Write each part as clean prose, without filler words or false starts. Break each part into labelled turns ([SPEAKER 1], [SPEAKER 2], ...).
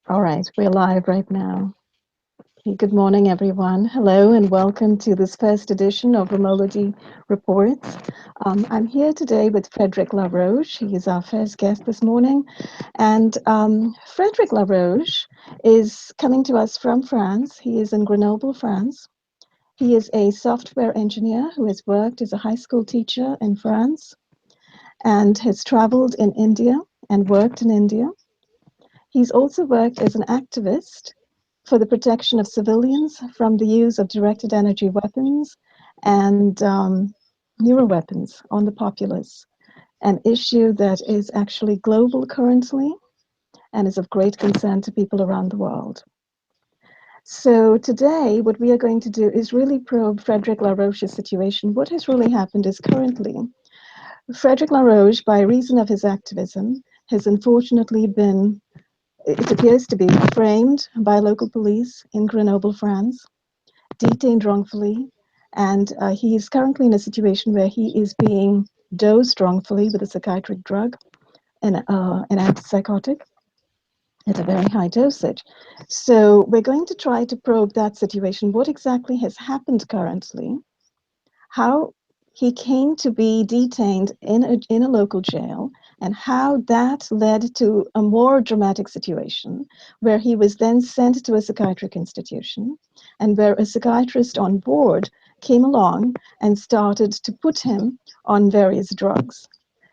[SPEAKER 1] All right, we're live right now. Okay, good morning, everyone. Hello, and welcome to this first edition of Homology Reports. I'm here today with Frederic Laroche. He is our first guest this morning. And Frederic Laroche is coming to us from France. He is in Grenoble, France. He is a software engineer who has worked as a high school teacher in France and has traveled in India and worked in India. He's also worked as an activist for the protection of civilians from the use of directed energy weapons and neuroweapons on the populace, an issue that is actually global currently and is of great concern to people around the world. So today, what we are going to do is really probe Frederic Laroche's situation. What has really happened is currently, Frederic Laroche, by reason of his activism, has unfortunately been, it appears to be, framed by local police in Grenoble, France, detained wrongfully, and he is currently in a situation where he is being dosed wrongfully with a psychiatric drug, an antipsychotic, at a very high dosage. So we're going to try to probe that situation. What exactly has happened currently? How he came to be detained in a local jail, and how that led to a more dramatic situation where he was then sent to a psychiatric institution, and where a psychiatrist on board came along and started to put him on various drugs.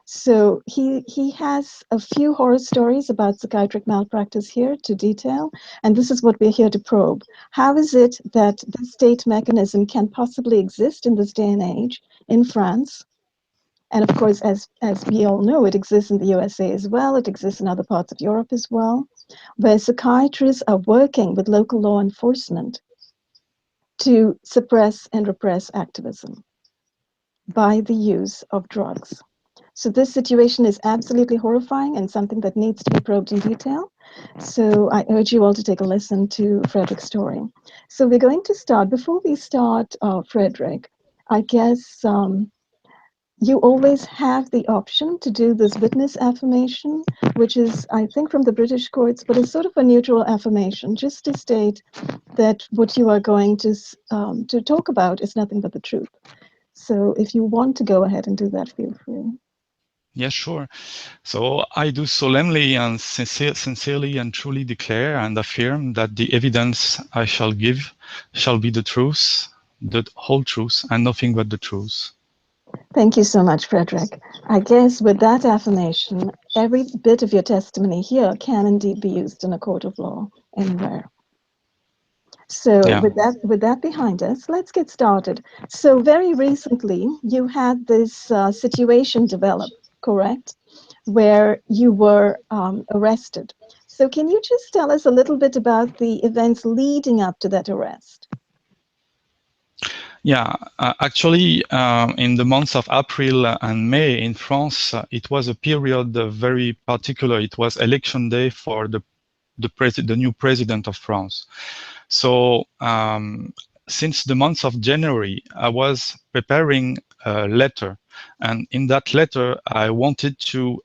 [SPEAKER 1] So he has a few horror stories about psychiatric malpractice here to detail, and this is what we're here to probe. How is it that this state mechanism can possibly exist in this day and age in France? And of course, as we all know, it exists in the USA as well. It exists in other parts of Europe as well, where psychiatrists are working with local law enforcement to suppress and repress activism by the use of drugs. So this situation is absolutely horrifying and something that needs to be probed in detail. So I urge you all to take a listen to Frederick's story. So we're going to start. Before we start, Frederick, I guess you always have the option to do this witness affirmation, which is, I think, from the British courts, but it's sort of a neutral affirmation, just to state that what you are going to talk about is nothing but the truth. So if you want to go ahead and do that, feel free.
[SPEAKER 2] Yes, sure. So I do solemnly and sincerely and truly declare and affirm that the evidence I shall give shall be the truth, the whole truth, and nothing but the truth.
[SPEAKER 1] Thank you so much, Frederick. I guess with that affirmation, every bit of your testimony here can indeed be used in a court of law anywhere. So
[SPEAKER 2] Yeah.
[SPEAKER 1] with that behind us, let's get started. So very recently, you had this situation develop, correct, where you were arrested. So can you just tell us a little bit about the events leading up to that arrest?
[SPEAKER 2] Yeah, actually, in the months of April and May in France, it was a period very particular. It was election day for the new president of France. So since the month of January, I was preparing a letter, and in that letter, I wanted to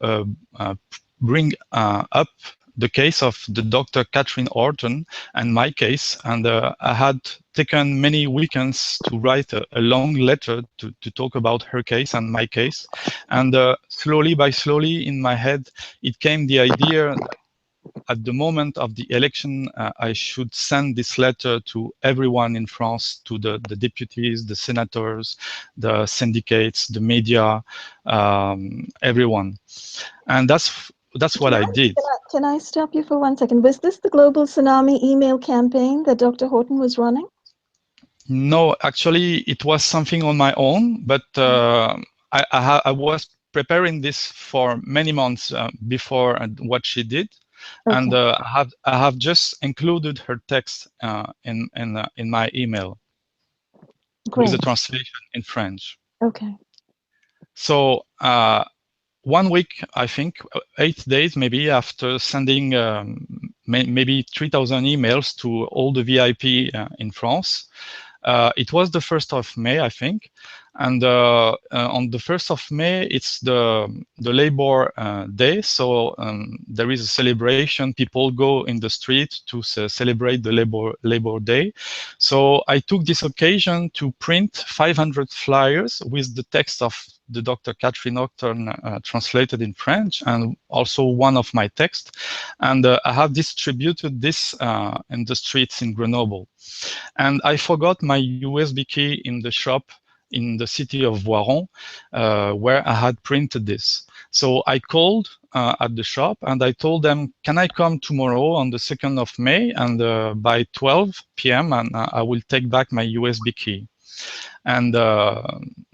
[SPEAKER 2] bring up the case of the Dr. Catherine Horton and my case, and I had taken many weekends to write a long letter to talk about her case and my case, and slowly by slowly in my head, it came the idea that at the moment of the election, I should send this letter to everyone in France, to the deputies, the senators, the syndicates, the media, everyone. And that's what I did.
[SPEAKER 1] Can I stop you for 1 second? Was this the Global Tsunami email campaign that Dr. Horton was running?
[SPEAKER 2] No, actually, it was something on my own, but I was preparing this for many months before what she did. Okay. And I have just included her text in my email. Great. With the translation in French.
[SPEAKER 1] Okay.
[SPEAKER 2] So 1 week, I think, 8 days maybe after sending maybe 3,000 emails to all the VIP in France. It was the 1st of May, I think. And on the 1st of May, it's the Labor Day. So there is a celebration. People go in the street to celebrate the Labor Day. So I took this occasion to print 500 flyers with the text of the Dr. Catherine Nocturne translated in French, and also one of my texts. And I have distributed this in the streets in Grenoble. And I forgot my USB key in the shop in the city of Voiron, where I had printed this. So I called at the shop and I told them, can I come tomorrow on the 2nd of May and by 12 p.m. and I will take back my USB key. And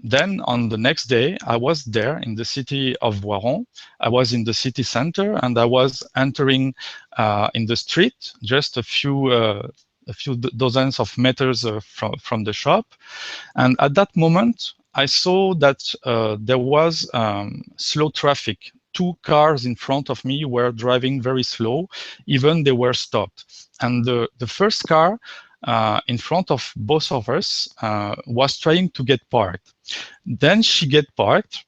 [SPEAKER 2] then on the next day, I was there in the city of Voiron. I was in the city center and I was entering in the street, just a few dozens of meters from the shop. And at that moment, I saw that there was slow traffic. 2 cars in front of me were driving very slow, even they were stopped. And the first car in front of both of us was trying to get parked. Then she get parked,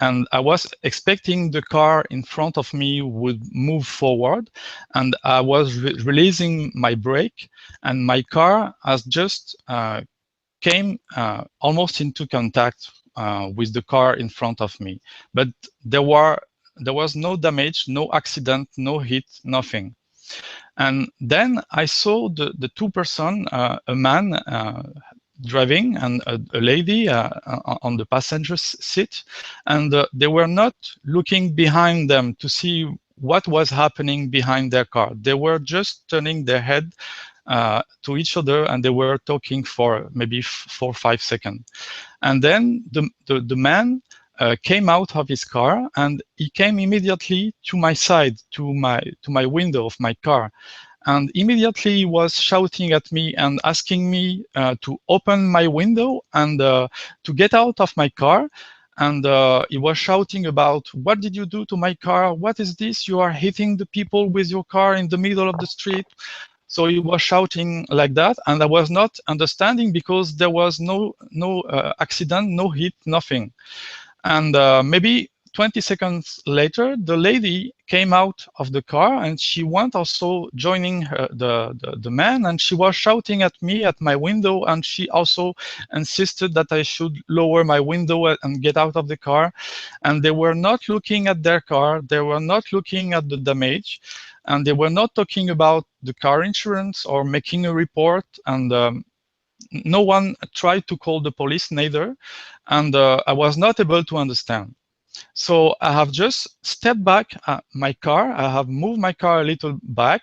[SPEAKER 2] and I was expecting the car in front of me would move forward, and I was releasing my brake, and my car has just came almost into contact with the car in front of me. But there was no damage, no accident, no hit, nothing. And then I saw the 2 person, a man driving and a lady on the passenger seat, and they were not looking behind them to see what was happening behind their car. They were just turning their head to each other, and they were talking for maybe 4 or 5 seconds. And then the man came out of his car, and he came immediately to my side, to my window of my car. And immediately he was shouting at me and asking me to open my window and to get out of my car. And he was shouting about, what did you do to my car? What is this? You are hitting the people with your car in the middle of the street. So he was shouting like that, and I was not understanding because there was no accident, no hit, nothing. And maybe 20 seconds later, the lady came out of the car and she went also joining the man, and she was shouting at me at my window, and she also insisted that I should lower my window and get out of the car. And they were not looking at their car, they were not looking at the damage, and they were not talking about the car insurance or making a report. And no one tried to call the police neither, and I was not able to understand. So I have just stepped back my car, I have moved my car a little back,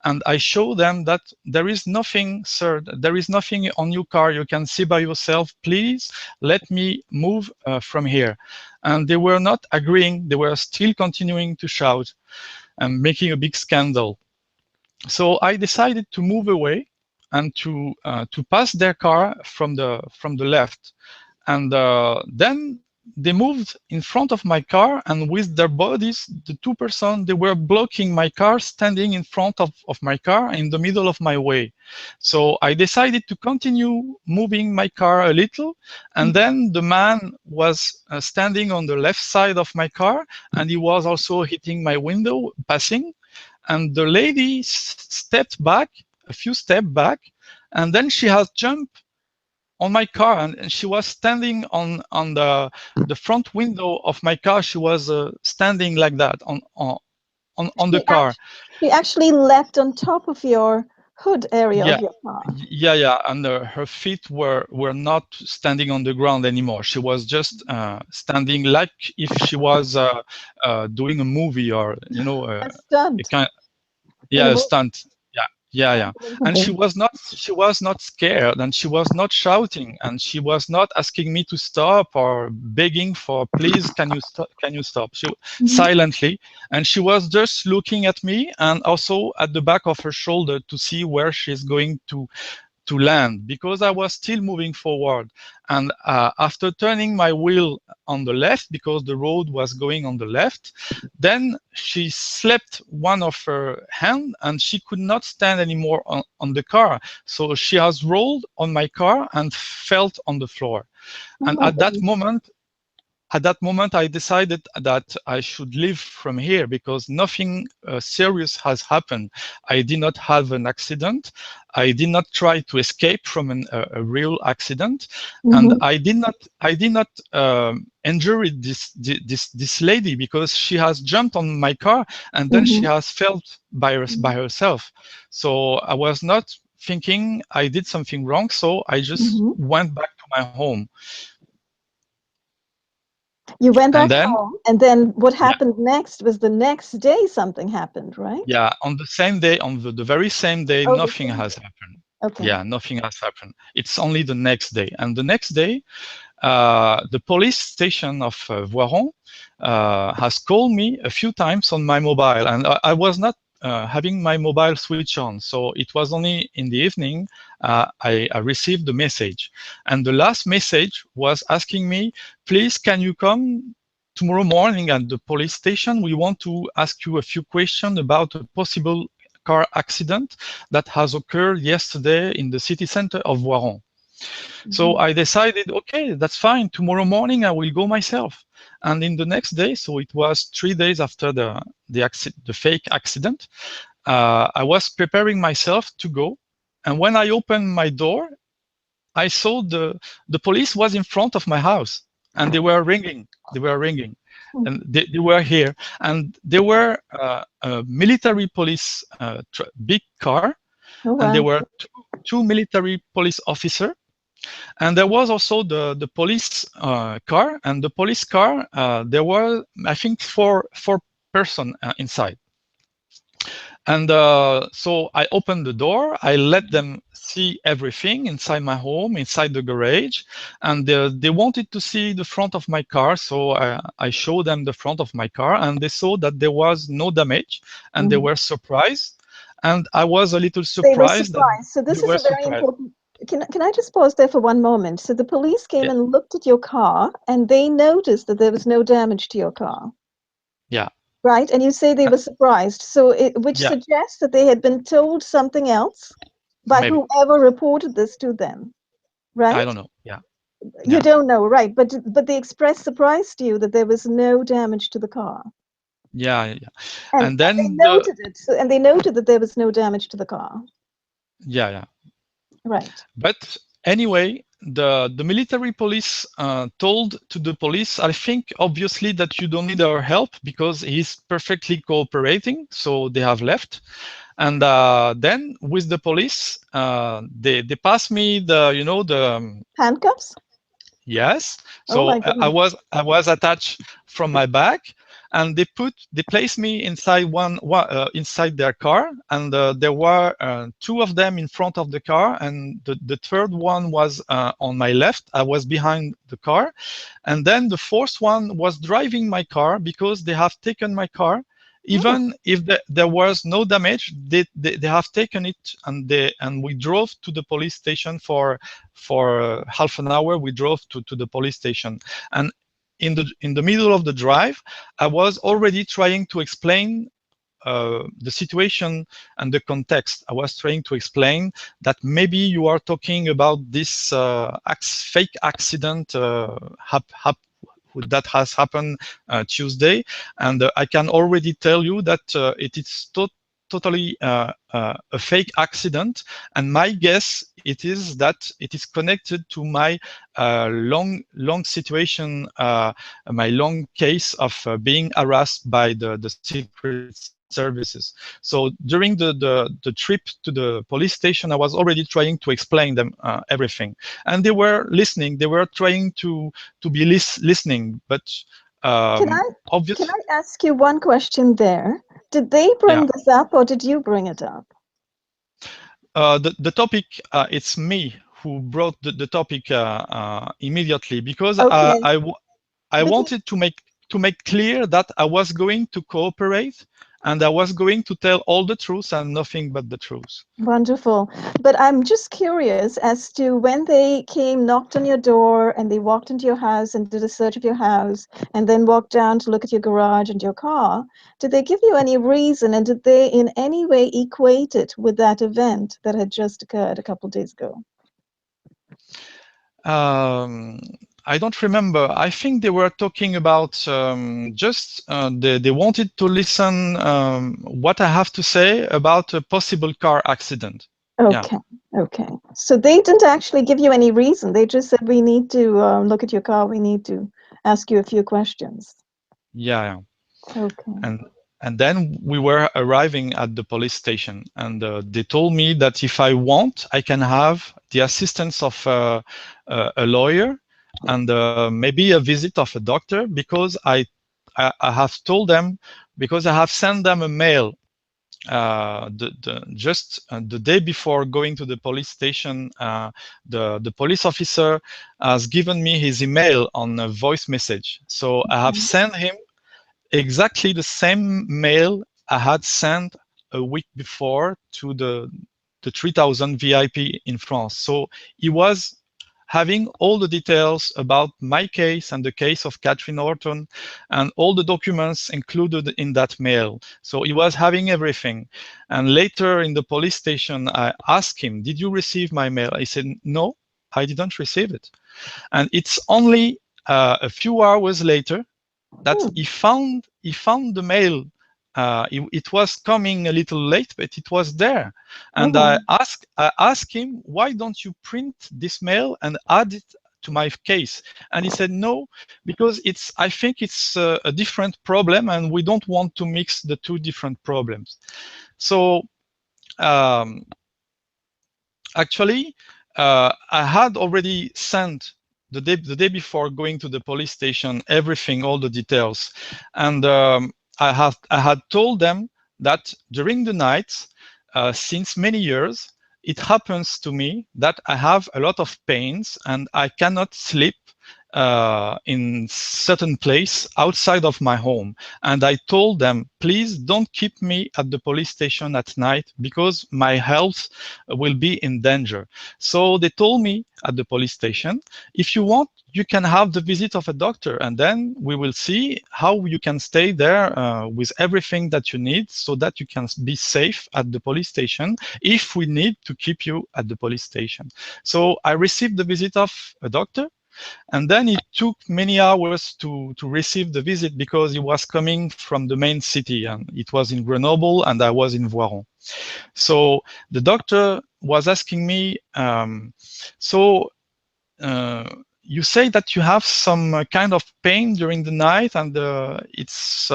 [SPEAKER 2] and I show them that there is nothing, sir, there is nothing on your car, you can see by yourself, please let me move from here. And they were not agreeing, they were still continuing to shout and making a big scandal. So I decided to move away and to pass their car from the left. And then they moved in front of my car, and with their bodies, the 2 persons, they were blocking my car, standing in front of my car in the middle of my way. So I decided to continue moving my car a little, and then the man was standing on the left side of my car, and he was also hitting my window, passing. And the lady stepped back, a few steps back, and then she has jumped on my car, and she was standing on the front window of my car. She was standing like that on the car.
[SPEAKER 1] She actually left on top of your hood area of your car.
[SPEAKER 2] Yeah, and her feet were not standing on the ground anymore. She was just standing like if she was doing a movie, or
[SPEAKER 1] a stunt.
[SPEAKER 2] A stunt. Yeah. And she was not scared, and she was not shouting, and she was not asking me to stop or begging for, please, can you stop? She silently, and she was just looking at me and also at the back of her shoulder to see where she's going to to land because I was still moving forward. And after turning my wheel on the left, because the road was going on the left, then she slapped one of her hand and she could not stand anymore on the car. So she has rolled on my car and fell on the floor. And at that moment, I decided that I should leave from here because nothing serious has happened. I did not have an accident. I did not try to escape from a real accident, and I did not injure this lady because she has jumped on my car and then she has felt by herself. So I was not thinking I did something wrong. So I just went back to my home.
[SPEAKER 1] You went back home, and then what happened next was the next day something happened, right?
[SPEAKER 2] Yeah, on the same day, on the very same day, nothing has happened.
[SPEAKER 1] Okay.
[SPEAKER 2] Yeah, nothing has happened. It's only the next day. And the next day, the police station of Voiron has called me a few times on my mobile, and I was not having my mobile switch on. So it was only in the evening I received the message. And the last message was asking me, please, can you come tomorrow morning at the police station? We want to ask you a few questions about a possible car accident that has occurred yesterday in the city center of Voiron. So I decided, okay, that's fine. Tomorrow morning I will go myself. And in the next day, so it was 3 days after the fake accident, I was preparing myself to go. And when I opened my door, I saw the police was in front of my house, and they were ringing. And they were here, and there were a military police big car, and there were two military police officers. And there was also the police car, and the police car, there were, I think, four persons inside. And so I opened the door, I let them see everything inside my home, inside the garage, and they wanted to see the front of my car, so I showed them the front of my car, and they saw that there was no damage, and they were surprised, and I was a little surprised.
[SPEAKER 1] They were surprised. So this is a very important... Can I just pause there for one moment? So the police came and looked at your car, and they noticed that there was no damage to your car.
[SPEAKER 2] Yeah.
[SPEAKER 1] Right, and you say they were surprised, so which suggests that they had been told something else by whoever reported this to them, right?
[SPEAKER 2] I don't know. Yeah.
[SPEAKER 1] You don't know, right? But they expressed surprise to you that there was no damage to the car.
[SPEAKER 2] Yeah.
[SPEAKER 1] And then they noted it, and they noted that there was no damage to the car.
[SPEAKER 2] Yeah.
[SPEAKER 1] Right.
[SPEAKER 2] But anyway, the military police told to the police, I think, obviously, that you don't need our help because he's perfectly cooperating. So they have left. And then with the police, they passed me the
[SPEAKER 1] handcuffs.
[SPEAKER 2] Yes. So I was attached from my back, and they placed me inside inside their car, and there were two of them in front of the car, and the third one was on my left. I was behind the car, and then the fourth one was driving my car because they have taken my car. Even if there was no damage, they have taken it, and we drove to the police station for half an hour. We drove to the police station, and in the middle of the drive, I was already trying to explain the situation and the context. I was trying to explain that maybe you are talking about this fake accident that has happened Tuesday, and I can already tell you that it is totally a fake accident, and my guess it is that it is connected to my long situation, my long case of being harassed by the secret services. So during the trip to the police station, I was already trying to explain them everything, and they were listening. They were trying to be listening, but obviously.
[SPEAKER 1] Can I ask you one question there? Did they bring this up, or did you bring it up?
[SPEAKER 2] The topic, it's me who brought the topic immediately, because I wanted to make clear that I was going to cooperate, and I was going to tell all the truth and nothing but the truth.
[SPEAKER 1] Wonderful. But I'm just curious as to when they came, knocked on your door, and they walked into your house and did a search of your house, and then walked down to look at your garage and your car, did they give you any reason, and did they in any way equate it with that event that had just occurred a couple of days ago?
[SPEAKER 2] I don't remember. I think they were talking about they wanted to listen what I have to say about a possible car accident.
[SPEAKER 1] Okay, okay. So they didn't actually give you any reason. They just said, we need to look at your car. We need to ask you a few questions.
[SPEAKER 2] Yeah.
[SPEAKER 1] Okay.
[SPEAKER 2] And then we were arriving at the police station, and they told me that if I want, I can have the assistance of a lawyer and maybe a visit of a doctor, because I have told them, because I have sent them a mail just the day before going to the police station. The police officer has given me his email on a voice message, so I have sent him exactly the same mail I had sent a week before to the 3000 VIP in France. So he was having all the details about my case and the case of Catherine Horton and all the documents included in that mail. So he was having everything. And later in the police station, I asked him, did you receive my mail? He said, no, I didn't receive it. And it's only a few hours later that he found the mail. It was coming a little late, but it was there. And I asked him, why don't you print this mail and add it to my case? And he said, no, because I think it's a different problem, and we don't want to mix the two different problems. So actually, I had already sent the day before going to the police station everything, all the details, and I had told them that during the night, since many years, it happens to me that I have a lot of pains and I cannot sleep in certain place outside of my home. And I told them, please don't keep me at the police station at night, because my health will be in danger. So they told me at the police station, if you want, you can have the visit of a doctor, and then we will see how you can stay there with everything that you need, so that you can be safe at the police station if we need to keep you at the police station. So I received the visit of a doctor. And then it took many hours to receive the visit, because he was coming from the main city, and it was in Grenoble and I was in Voiron. So the doctor was asking me, you say that you have some kind of pain during the night, and it's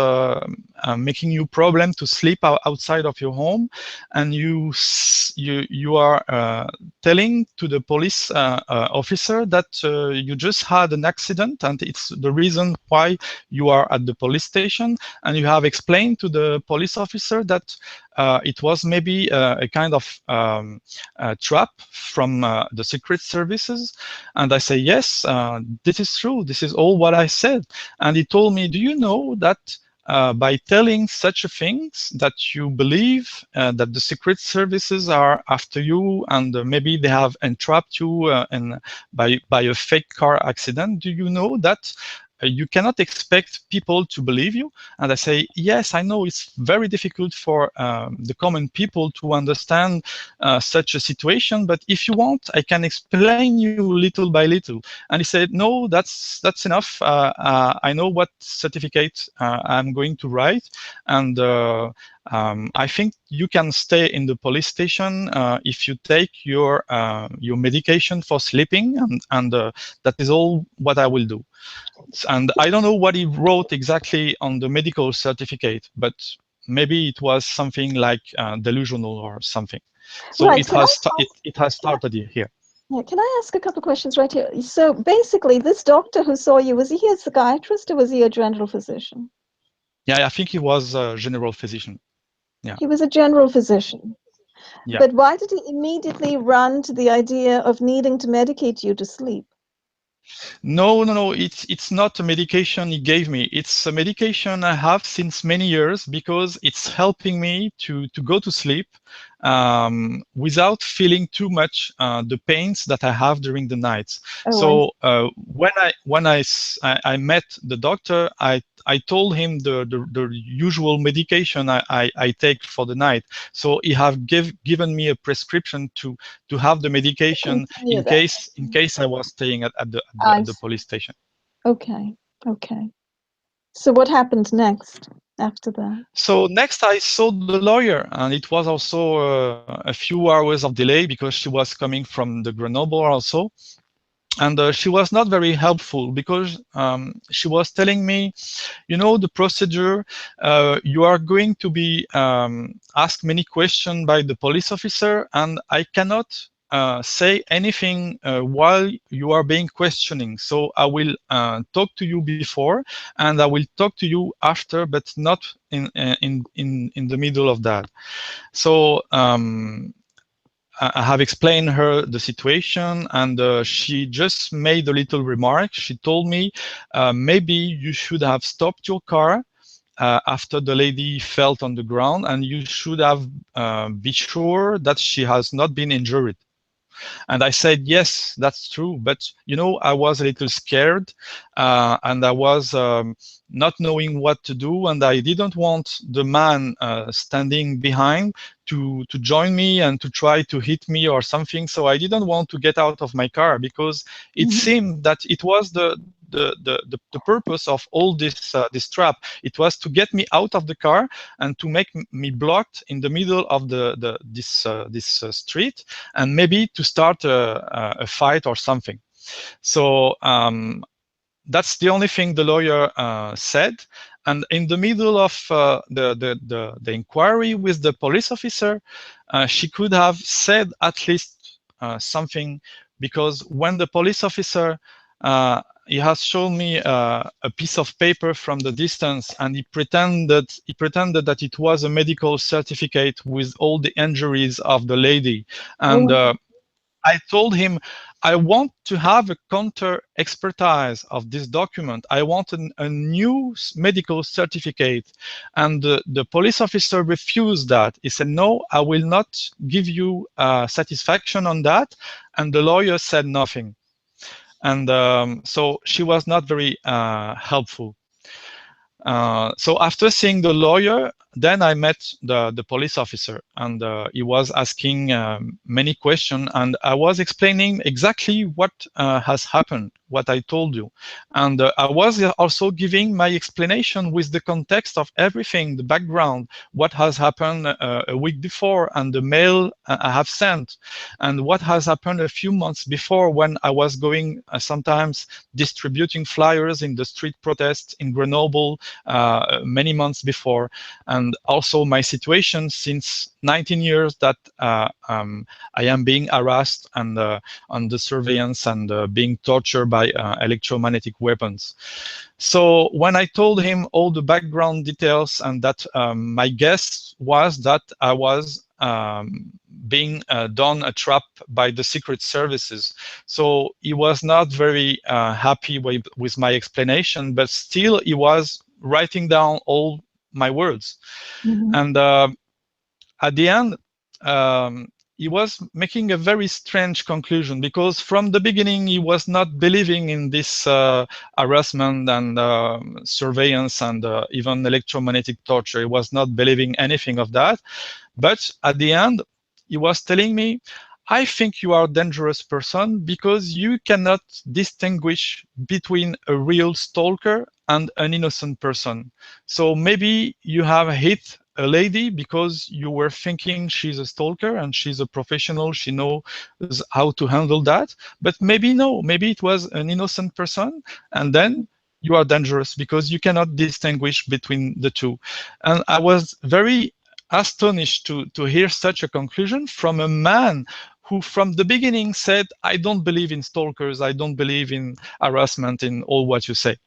[SPEAKER 2] making you problem to sleep outside of your home, and you are telling to the police officer that you just had an accident, and it's the reason why you are at the police station, and you have explained to the police officer that it was maybe a kind of trap from the secret services. And I say, yes, this is true. This is all what I said. And he told me, do you know that by telling such a things, that you believe that the secret services are after you, and maybe they have entrapped you by a fake car accident? Do you know that you cannot expect people to believe you? And I say, yes, I know it's very difficult for the common people to understand such a situation, but if you want, I can explain you little by little. And he said, no, that's enough. I know what certificate I'm going to write, and I think you can stay in the police station if you take your medication for sleeping, and that is all what I will do. And I don't know what he wrote exactly on the medical certificate, but maybe it was something like delusional or something. So
[SPEAKER 1] Right.
[SPEAKER 2] it has started here.
[SPEAKER 1] Yeah, can I ask a couple of questions right here? So basically, this doctor who saw you, was he a psychiatrist or was he a general physician?
[SPEAKER 2] Yeah, I think he was a general physician. Yeah.
[SPEAKER 1] He was a general physician.
[SPEAKER 2] Yeah.
[SPEAKER 1] But why did he immediately run to the idea of needing to medicate you to sleep?
[SPEAKER 2] No, no, no. It's not a medication he gave me. It's a medication I have since many years because it's helping me to go to sleep without feeling too much the pains that I have during the night.
[SPEAKER 1] Oh,
[SPEAKER 2] So when I met the doctor, I told him the usual medication I take for the night. So he have given me a prescription to have the medication
[SPEAKER 1] continue that.
[SPEAKER 2] in case I was staying
[SPEAKER 1] I
[SPEAKER 2] at the
[SPEAKER 1] see.
[SPEAKER 2] police station.
[SPEAKER 1] Okay, okay. So what happened next after that?
[SPEAKER 2] So next I saw the lawyer, and it was also a few hours of delay because she was coming from the Grenoble also. And she was not very helpful because she was telling me, you know, the procedure, you are going to be asked many questions by the police officer, and I cannot say anything while you are being questioning. So I will talk to you before, and I will talk to you after, but not in the middle of that. So I have explained her the situation, and she just made a little remark. She told me, maybe you should have stopped your car after the lady fell on the ground, and you should have be sure that she has not been injured. And I said, yes, that's true. But, you know, I was a little scared and I was not knowing what to do. And I didn't want the man standing behind to join me and to try to hit me or something. So I didn't want to get out of my car because it seemed that it was the purpose of all this trap. It was to get me out of the car and to make me blocked in the middle of this street, and maybe to start a fight or something. So that's the only thing the lawyer said. And in the middle of the inquiry with the police officer, she could have said at least something, because when the police officer he has shown me a piece of paper from the distance, and he pretended that it was a medical certificate with all the injuries of the lady. And
[SPEAKER 1] Oh,
[SPEAKER 2] I told him, I want to have a counter expertise of this document. I want a new medical certificate. And the police officer refused that. He said, no, I will not give you satisfaction on that. And the lawyer said nothing. And so she was not very helpful. So after seeing the lawyer, then I met the police officer, and he was asking many questions, and I was explaining exactly what has happened, what I told you. And I was also giving my explanation with the context of everything, the background, what has happened a week before, and the mail I have sent, and what has happened a few months before when I was going sometimes distributing flyers in the street protests in Grenoble many months before, and also my situation since 19 years that I am being harassed and under surveillance and being tortured by electromagnetic weapons. So when I told him all the background details, and that my guess was that I was being done a trap by the secret services. So he was not very happy with my explanation, but still he was writing down all my words. And at the end, he was making a very strange conclusion, because from the beginning he was not believing in this harassment and surveillance and even electromagnetic torture. He was not believing anything of that. But at the end, he was telling me, I think you are a dangerous person because you cannot distinguish between a real stalker and an innocent person. So maybe you have hit a lady because you were thinking she's a stalker and she's a professional, she knows how to handle that. But maybe no, maybe it was an innocent person, and then you are dangerous because you cannot distinguish between the two. And I was very astonished to hear such a conclusion from a man who from the beginning said, I don't believe in stalkers, I don't believe in harassment, in all what you say.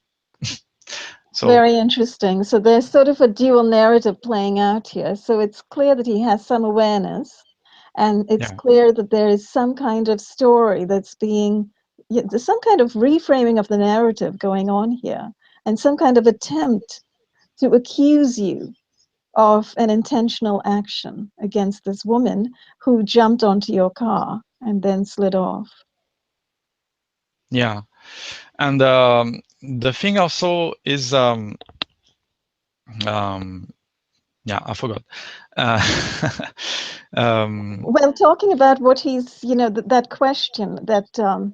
[SPEAKER 2] So
[SPEAKER 1] very interesting. So there's sort of a dual narrative playing out here. So it's clear that he has some awareness, and it's
[SPEAKER 2] yeah.
[SPEAKER 1] clear that there is some kind of story that's being there's some kind of reframing of the narrative going on here, and some kind of attempt to accuse you of an intentional action against this woman who jumped onto your car and then slid off.
[SPEAKER 2] Yeah, and the thing also is, yeah, I forgot.
[SPEAKER 1] Well, talking about what he's, you know, that question that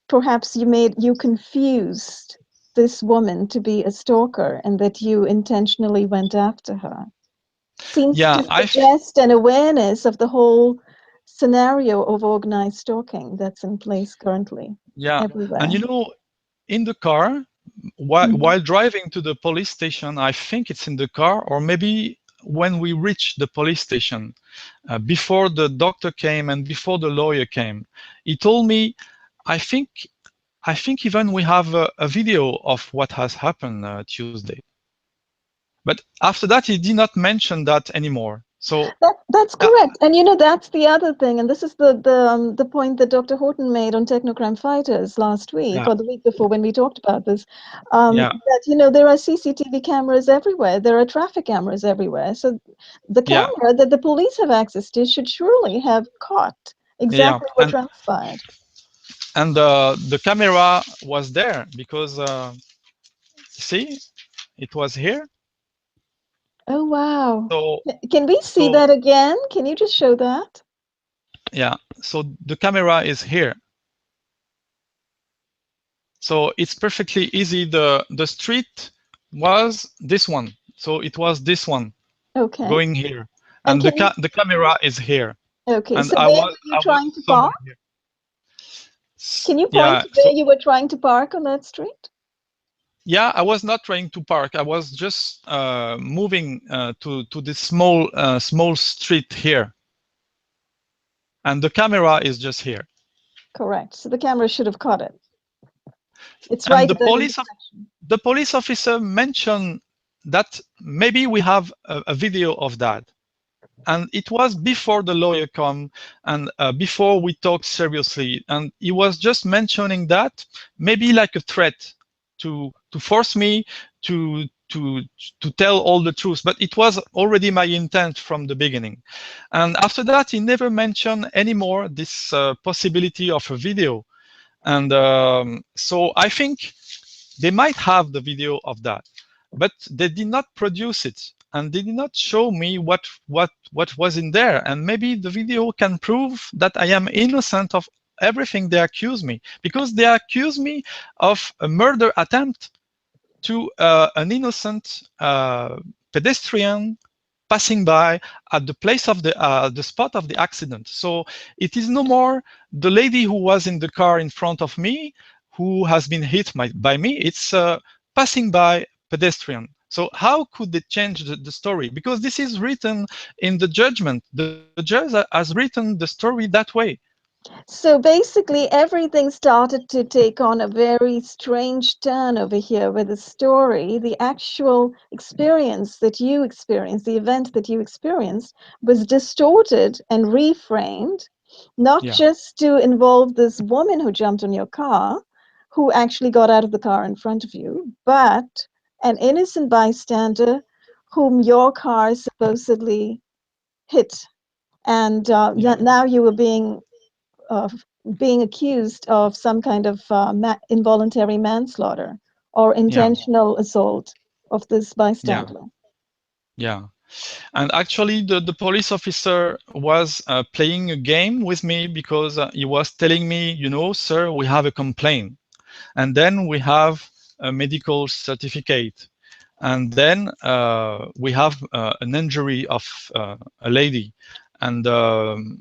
[SPEAKER 1] perhaps you confused this woman to be a stalker and that you intentionally went after her seems
[SPEAKER 2] yeah,
[SPEAKER 1] to suggest an awareness of the whole scenario of organized stalking that's in place currently everywhere.
[SPEAKER 2] and you know, in the car, while driving to the police station, I think it's in the car, or maybe when we reached the police station, before the doctor came and before the lawyer came, he told me, I think even we have a video of what has happened Tuesday. But after that, he did not mention that anymore. So
[SPEAKER 1] that's correct. And you know, that's the other thing. And this is the point that Dr. Horton made on Technocrime Fighters last week or the week before when we talked about this. That, you know, there are CCTV cameras everywhere. There are traffic cameras everywhere. So the camera that the police have access to should surely have caught exactly what transpired.
[SPEAKER 2] And the camera was there because, see, it was here.
[SPEAKER 1] Oh, wow.
[SPEAKER 2] So,
[SPEAKER 1] can we see that again? Can you just show that?
[SPEAKER 2] Yeah, so the camera is here. So it's perfectly easy. The street was this one. So it was this one going here. And the camera is here.
[SPEAKER 1] Okay,
[SPEAKER 2] and
[SPEAKER 1] so where were you trying to park? Can you point to where you were trying to park on that street?
[SPEAKER 2] Yeah, I was not trying to park. I was just moving to this small street here. And the camera is just here.
[SPEAKER 1] Correct. So the camera should have caught it. It's right.
[SPEAKER 2] The police officer mentioned that maybe we have a video of that. And it was before the lawyer come and before we talked seriously. And he was just mentioning that maybe like a threat to force me to tell all the truth. But it was already my intent from the beginning. And after that, he never mentioned anymore this possibility of a video. And so I think they might have the video of that, but they did not produce it. And they did not show me what was in there. And maybe the video can prove that I am innocent of everything they accuse me, because they accuse me of a murder attempt to an innocent pedestrian passing by at the place of the spot of the accident. So it is no more the lady who was in the car in front of me who has been hit by me. It's passing by pedestrian. So how could they change the story? Because this is written in the judgment. The judge has written the story that way.
[SPEAKER 1] So basically, everything started to take on a very strange turn over here, where the story, the actual experience that you experienced, the event that you experienced, was distorted and reframed, not just to involve this woman who jumped on your car, who actually got out of the car in front of you, but an innocent bystander whom your car supposedly hit. And now you were being accused of some kind of involuntary manslaughter or intentional assault of this bystander.
[SPEAKER 2] Yeah. And actually, the police officer was playing a game with me, because he was telling me, you know, sir, we have a complaint. And then we have a medical certificate. And then we have an injury of a lady. And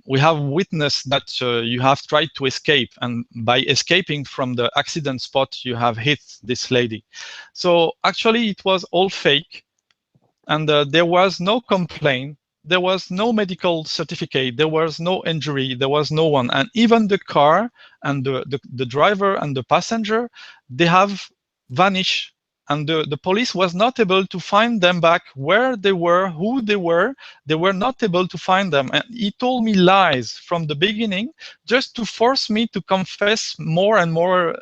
[SPEAKER 2] we have witnessed that you have tried to escape. And by escaping from the accident spot, you have hit this lady. So actually, it was all fake. And there was no complaint. There was no medical certificate. There was no injury. There was no one. And even the car and the driver and the passenger, they have vanished. and the police was not able to find them back, where they were, who they were. They were not able to find them. And he told me lies from the beginning, just to force me to confess more and more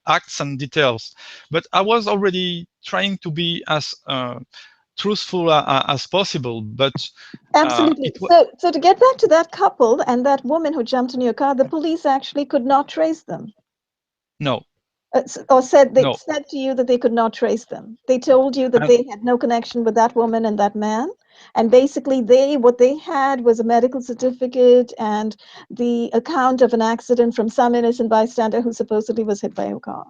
[SPEAKER 2] acts and details. But I was already trying to be as truthful as possible. But
[SPEAKER 1] Absolutely. So to get back to that couple and that woman who jumped in your car, the police actually could not trace them.
[SPEAKER 2] No.
[SPEAKER 1] Or said to you that they could not trace them. They told you that they had no connection with that woman and that man, and basically what they had was a medical certificate and the account of an accident from some innocent bystander who supposedly was hit by a car.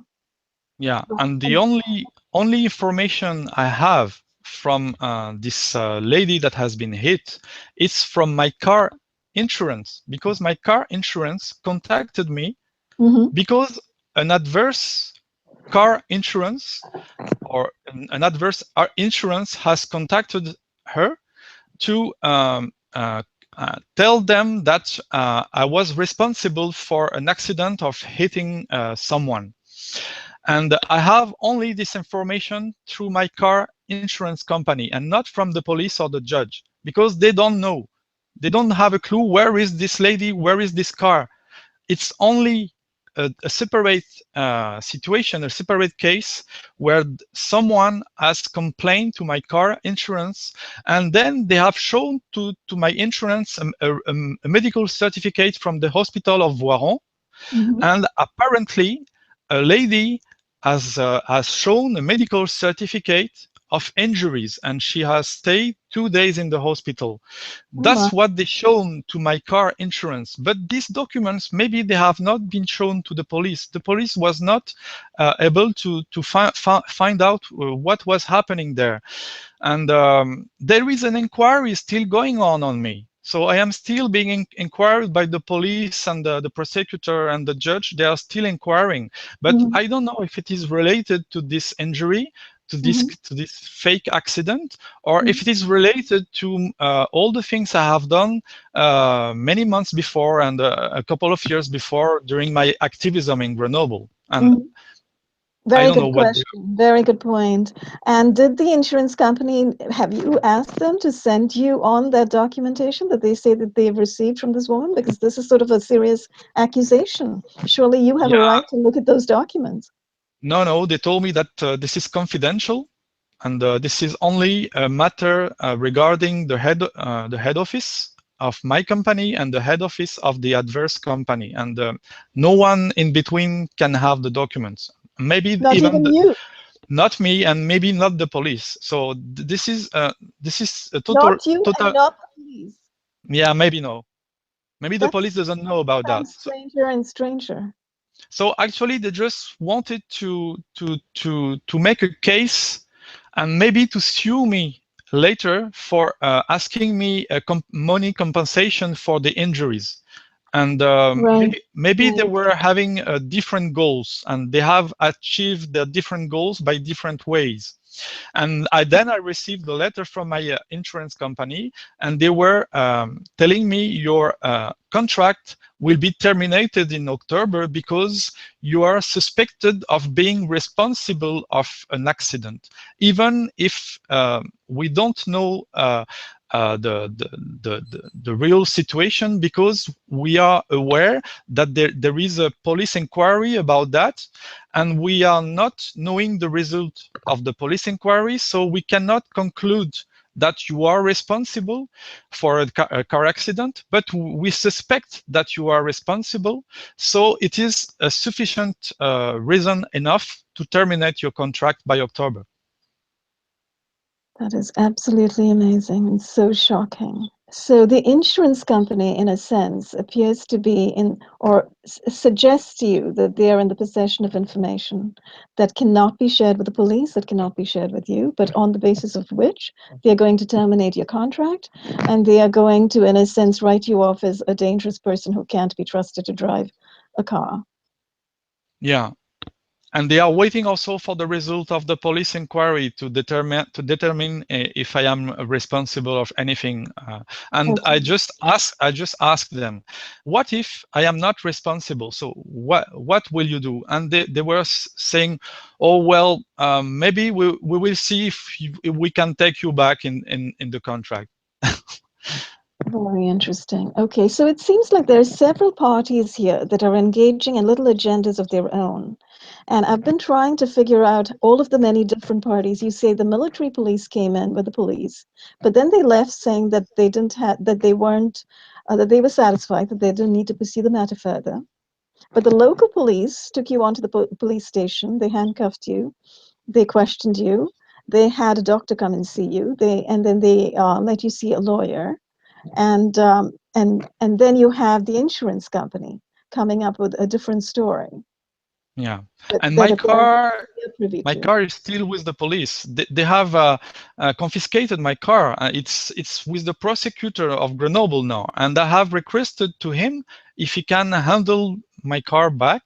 [SPEAKER 2] Yeah, and the only information I have from this lady that has been hit, it's from my car insurance, because my car insurance contacted me because an adverse car insurance or an adverse insurance has contacted her to tell them that I was responsible for an accident of hitting someone. And I have only this information through my car insurance company and not from the police or the judge, because they don't know. They don't have a clue, where is this lady, where is this car. It's only a separate situation, a separate case where someone has complained to my car insurance, and then they have shown to my insurance a medical certificate from the hospital of Voiron. And apparently a lady has shown a medical certificate of injuries, and she has stayed 2 days in the hospital. That's what they shown to my car insurance. But these documents, maybe they have not been shown to the police. The police was not able to find out what was happening there. And there is an inquiry still going on me. So I am still being inquired by the police and the prosecutor and the judge. They are still inquiring, but I don't know if it is related to this injury, to this fake accident, or if it is related to all the things I have done many months before and a couple of years before during my activism in Grenoble. And
[SPEAKER 1] very good question. Very good point. And did the insurance company, have you asked them to send you on that documentation that they say that they've received from this woman? Because this is sort of a serious accusation. Surely you have a right to look at those documents.
[SPEAKER 2] No, they told me that this is confidential, and this is only a matter regarding the head office of my company and the head office of the adverse company, and no one in between can have the documents. Maybe
[SPEAKER 1] not even you.
[SPEAKER 2] Not me, and maybe not the police. So this is a total.
[SPEAKER 1] Not you, and not the police.
[SPEAKER 2] Yeah, maybe no. Maybe the police doesn't know about that.
[SPEAKER 1] Stranger and stranger.
[SPEAKER 2] So actually, they just wanted to make a case and maybe to sue me later for asking me a money compensation for the injuries. And maybe they were having different goals, and they have achieved their different goals by different ways. And then I received a letter from my insurance company, and they were telling me your contract will be terminated in October because you are suspected of being responsible of an accident, even if we don't know the real situation, because we are aware that there is a police inquiry about that, and we are not knowing the result of the police inquiry, so we cannot conclude that you are responsible for a car accident, but we suspect that you are responsible, so it is a sufficient reason enough to terminate your contract by October.
[SPEAKER 1] That is absolutely amazing and so shocking. So the insurance company, in a sense, appears to be suggests to you that they are in the possession of information that cannot be shared with the police, that cannot be shared with you, but on the basis of which they are going to terminate your contract, and they are going to, in a sense, write you off as a dangerous person who can't be trusted to drive a car.
[SPEAKER 2] Yeah. And they are waiting also for the result of the police inquiry to determine if I am responsible of anything. And
[SPEAKER 1] Okay.
[SPEAKER 2] I just asked them, what if I am not responsible? So what will you do? And they were saying, oh well, maybe we will see if we can take you back in the contract.
[SPEAKER 1] Very interesting. Okay, so it seems like there are several parties here that are engaging in little agendas of their own. And I've been trying to figure out all of the many different parties. You say the military police came in with the police, but then they left saying that they didn't have, that they weren't, that they were satisfied, that they didn't need to pursue the matter further. But the local police took you onto the police station, they handcuffed you, they questioned you, they had a doctor come and see you, and then they let you see a lawyer. And then you have the insurance company coming up with a different story.
[SPEAKER 2] Yeah,
[SPEAKER 1] that,
[SPEAKER 2] and
[SPEAKER 1] that apparently you're privy
[SPEAKER 2] my
[SPEAKER 1] to.
[SPEAKER 2] car is still with the police. They have confiscated my car. It's with the prosecutor of Grenoble now, and I have requested to him if he can handle my car back,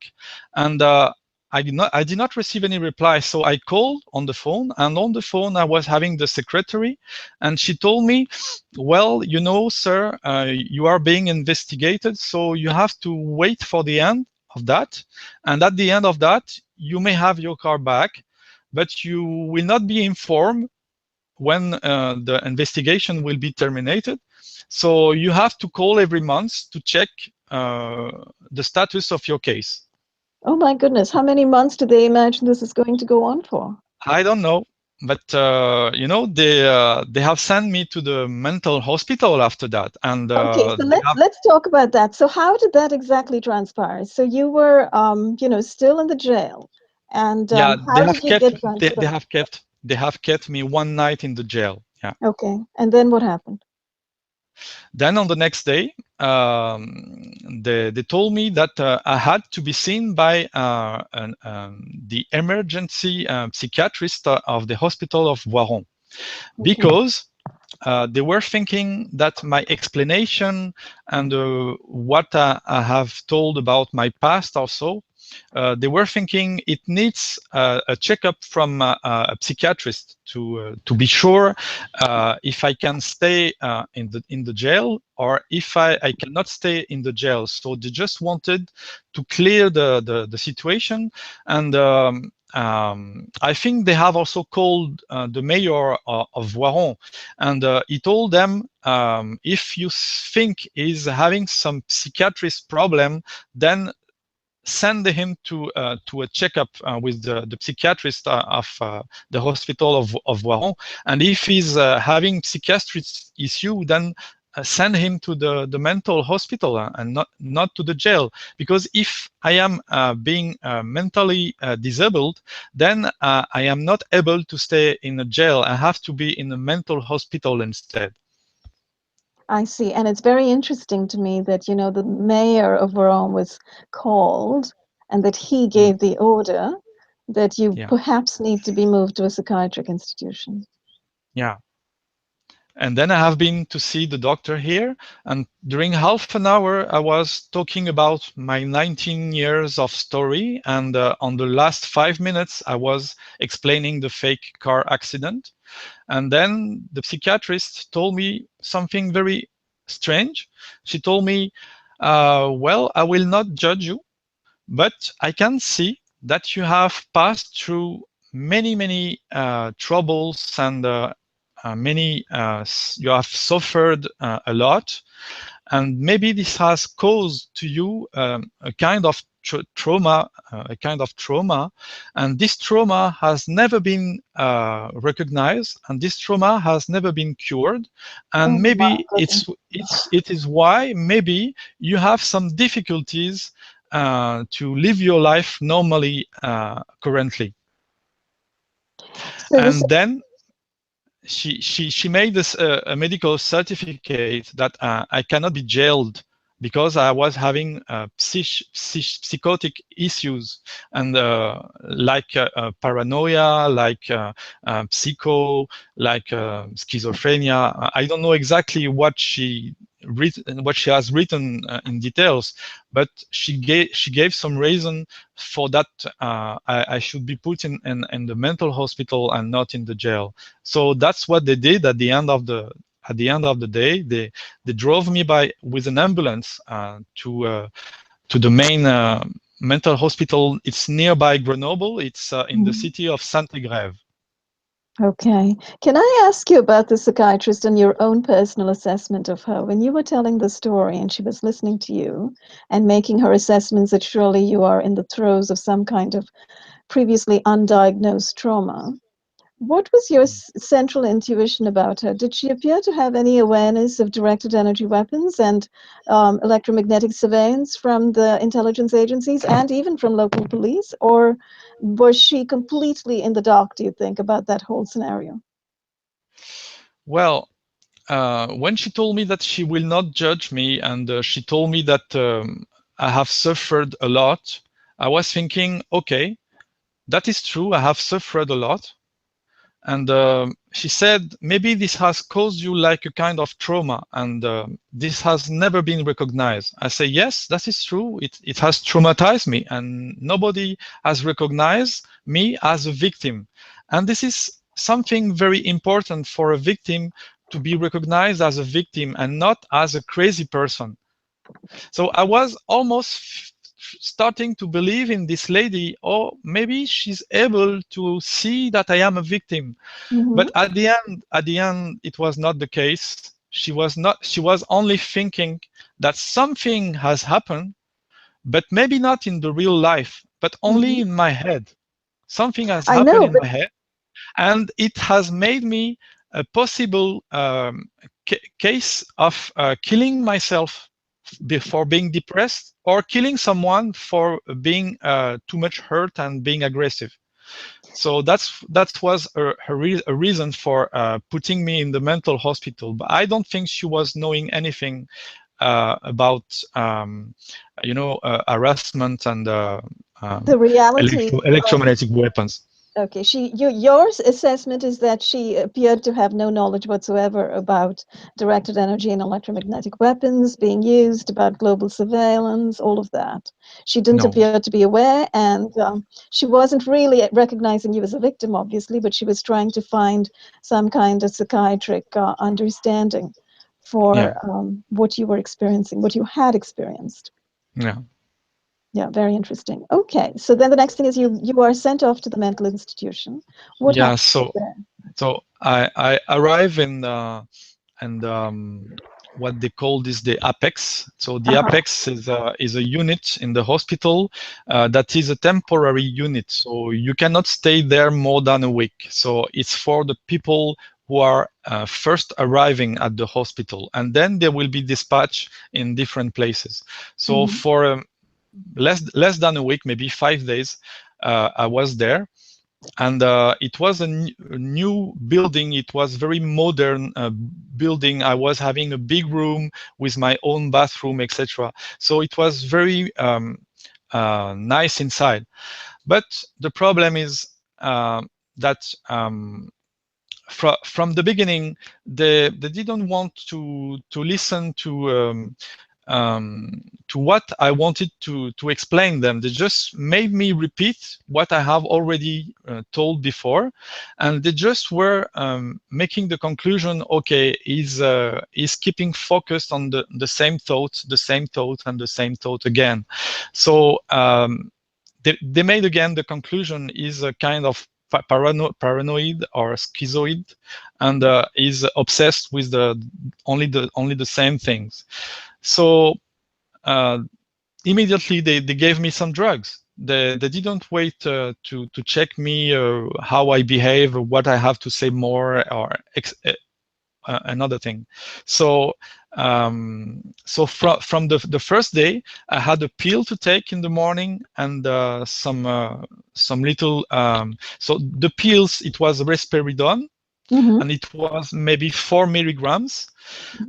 [SPEAKER 2] and I did not receive any reply. So I called on the phone, and on the phone I was having the secretary, and she told me, well, you know, sir, you are being investigated, so you have to wait for the end of that, and at the end of that you may have your car back, but you will not be informed when the investigation will be terminated. So you have to call every month to check the status of your case.
[SPEAKER 1] Oh my goodness, how many months do they imagine this is going to go on for?
[SPEAKER 2] I don't know, but you know, they have sent me to the mental hospital after that, and
[SPEAKER 1] Okay, so let's talk about that. So how did that exactly transpire? So you were, still in the jail, and
[SPEAKER 2] yeah,
[SPEAKER 1] how did you get transferred?
[SPEAKER 2] they have kept me one night in the jail. Yeah.
[SPEAKER 1] Okay, and then what happened?
[SPEAKER 2] Then on the next day, they told me that I had to be seen by the emergency psychiatrist of the hospital of Voiron, because they were thinking that my explanation and what I have told about my past also, they were thinking it needs a checkup from a psychiatrist to be sure if I can stay in the jail, or if I cannot stay in the jail. So they just wanted to clear the situation, and I think they have also called the mayor of Voiron, and he told them, if you think he's having some psychiatrist problem, then send him to a checkup with the psychiatrist of the hospital of Voiron. And if he's having psychiatric issue, then send him to the mental hospital and not to the jail. Because if I am being mentally disabled, then I am not able to stay in a jail. I have to be in a mental hospital instead.
[SPEAKER 1] I see, and it's very interesting to me that the mayor of Rome was called, and that he gave the order that you
[SPEAKER 2] Yeah.
[SPEAKER 1] perhaps need to be moved to a psychiatric institution.
[SPEAKER 2] Yeah. And then I have been to see the doctor here, and during half an hour I was talking about my 19 years of story, and on the last 5 minutes I was explaining the fake car accident. And then the psychiatrist told me something very strange. She told me, well, I will not judge you, but I can see that you have passed through many troubles, and you have suffered a lot, and maybe this has caused to you a kind of trauma, and this trauma has never been recognized, and this trauma has never been cured, and
[SPEAKER 1] Oh my
[SPEAKER 2] maybe
[SPEAKER 1] goodness.
[SPEAKER 2] it is why maybe you have some difficulties to live your life normally currently.
[SPEAKER 1] So you
[SPEAKER 2] And
[SPEAKER 1] said,
[SPEAKER 2] then she made this a medical certificate that I cannot be jailed because I was having psychotic issues, and like paranoia, like psycho, like schizophrenia. I don't know exactly what she written in details, but she gave some reason for that I should be put in the mental hospital and not in the jail. So that's what they did at the end of the day. They drove me with an ambulance to the main mental hospital. It's nearby Grenoble. It's in the city of Saint-Égrève.
[SPEAKER 1] Okay. Can I ask you about the psychiatrist and your own personal assessment of her? When you were telling the story and she was listening to you and making her assessments that surely you are in the throes of some kind of previously undiagnosed trauma, what was your central intuition about her? Did she appear to have any awareness of directed energy weapons and electromagnetic surveillance from the intelligence agencies and even from local police? Or was she completely in the dark, do you think, about that whole scenario?
[SPEAKER 2] Well, when she told me that she will not judge me, and she told me that I have suffered a lot, I was thinking, okay, that is true, I have suffered a lot. And she said, maybe this has caused you like a kind of trauma, and this has never been recognized. I say, yes, that is true. It has traumatized me, and nobody has recognized me as a victim. And this is something very important for a victim, to be recognized as a victim and not as a crazy person. So I was almost starting to believe in this lady, or maybe she's able to see that I am a victim. But at the end, it was not the case. She was only thinking that something has happened, but maybe not in the real life, but only in my head. Something has happened in my head, and it has made me a possible case of killing myself for being depressed, or killing someone for being too much hurt and being aggressive. So that was a reason for putting me in the mental hospital. But I don't think she was knowing anything about harassment and
[SPEAKER 1] The reality
[SPEAKER 2] electromagnetic weapons.
[SPEAKER 1] Okay, your assessment is that she appeared to have no knowledge whatsoever about directed energy and electromagnetic weapons being used, about global surveillance, all of that. She didn't appear to be aware, and she wasn't really recognizing you as a victim, obviously, but she was trying to find some kind of psychiatric understanding for what you were experiencing, what you had experienced.
[SPEAKER 2] Yeah.
[SPEAKER 1] Yeah, very interesting. Okay, so then the next thing is you are sent off to the mental institution. What happens there?
[SPEAKER 2] So I arrive in what they call this the Apex. So the Apex is a unit in the hospital that is a temporary unit. So you cannot stay there more than a week. So it's for the people who are first arriving at the hospital, and then they will be dispatched in different places. So for less than a week, maybe 5 days, I was there. And it was a new building. It was very modern building. I was having a big room with my own bathroom, etc. So it was very nice inside. But the problem is that from the beginning, they didn't want to listen to what I wanted to explain them. They just made me repeat what I have already told before, and they just were making the conclusion, okay, he's keeping focused on the same thought, and the same thought again. So they made again the conclusion is a kind of paranoid or schizoid, and is obsessed with only the same things. So immediately they gave me some drugs. They didn't wait to check me how I behave, or what I have to say more, or another thing. So from the first day, I had a pill to take in the morning, and some little. So the pills, it was risperidone, and it was maybe 4 milligrams,